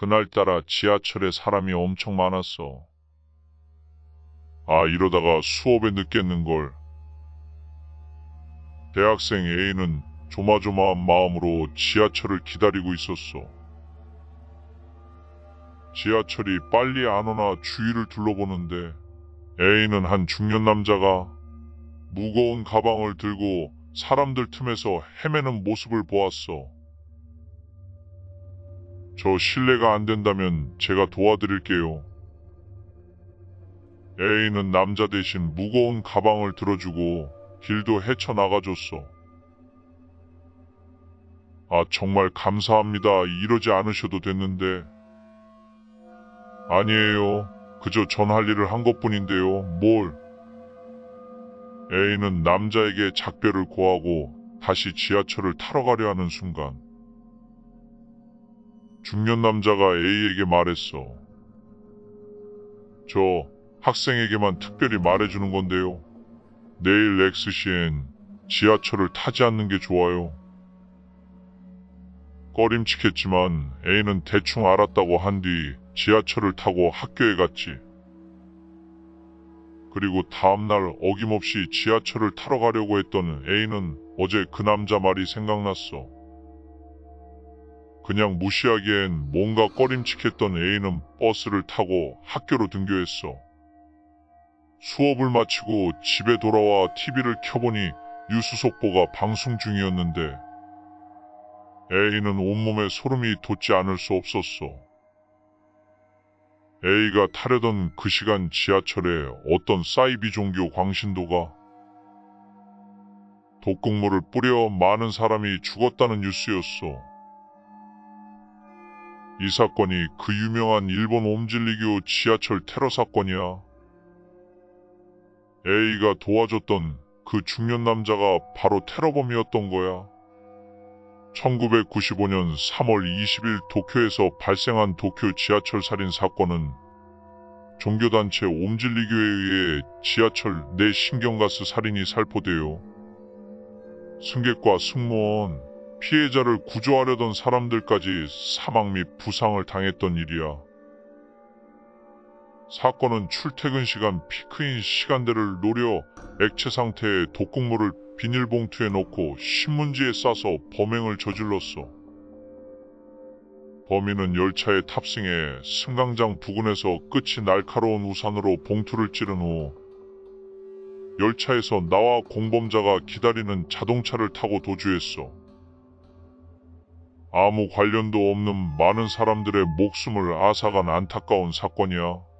그날따라 지하철에 사람이 엄청 많았어. 아, 이러다가 수업에 늦겠는걸. 대학생 A는 조마조마한 마음으로 지하철을 기다리고 있었어. 지하철이 빨리 안 오나 주위를 둘러보는데 A는 한 중년 남자가 무거운 가방을 들고 사람들 틈에서 헤매는 모습을 보았어. 저 실례가 안 된다면 제가 도와드릴게요. A는 남자 대신 무거운 가방을 들어주고 길도 헤쳐나가줬어. 아, 정말 감사합니다. 이러지 않으셔도 됐는데. 아니에요. 그저 전 할 일을 한 것뿐인데요. 뭘? A는 남자에게 작별을 고하고 다시 지하철을 타러 가려 하는 순간 중년 남자가 A에게 말했어. 저 학생에게만 특별히 말해주는 건데요. 내일 X시엔 지하철을 타지 않는 게 좋아요. 꺼림칙했지만 A는 대충 알았다고 한 뒤 지하철을 타고 학교에 갔지. 그리고 다음날 어김없이 지하철을 타러 가려고 했던 A는 어제 그 남자 말이 생각났어. 그냥 무시하기엔 뭔가 꺼림칙했던 A는 버스를 타고 학교로 등교했어. 수업을 마치고 집에 돌아와 TV를 켜보니 뉴스 속보가 방송 중이었는데 A는 온몸에 소름이 돋지 않을 수 없었어. A가 타려던 그 시간 지하철에 어떤 사이비 종교 광신도가 독극물을 뿌려 많은 사람이 죽었다는 뉴스였어. 이 사건이 그 유명한 일본 옴질리교 지하철 테러 사건이야. A가 도와줬던 그 중년 남자가 바로 테러범이었던 거야. 1995년 3월 20일 도쿄에서 발생한 도쿄 지하철 살인 사건은 종교단체 옴질리교에 의해 지하철 내 신경가스 살인이 살포되어 승객과 승무원, 피해자를 구조하려던 사람들까지 사망 및 부상을 당했던 일이야. 사건은 출퇴근 시간 피크인 시간대를 노려 액체 상태의 독극물을 비닐봉투에 넣고 신문지에 싸서 범행을 저질렀어. 범인은 열차에 탑승해 승강장 부근에서 끝이 날카로운 우산으로 봉투를 찌른 후 열차에서 나와 공범자가 기다리는 자동차를 타고 도주했어. 아무 관련도 없는 많은 사람들의 목숨을 앗아간 안타까운 사건이야.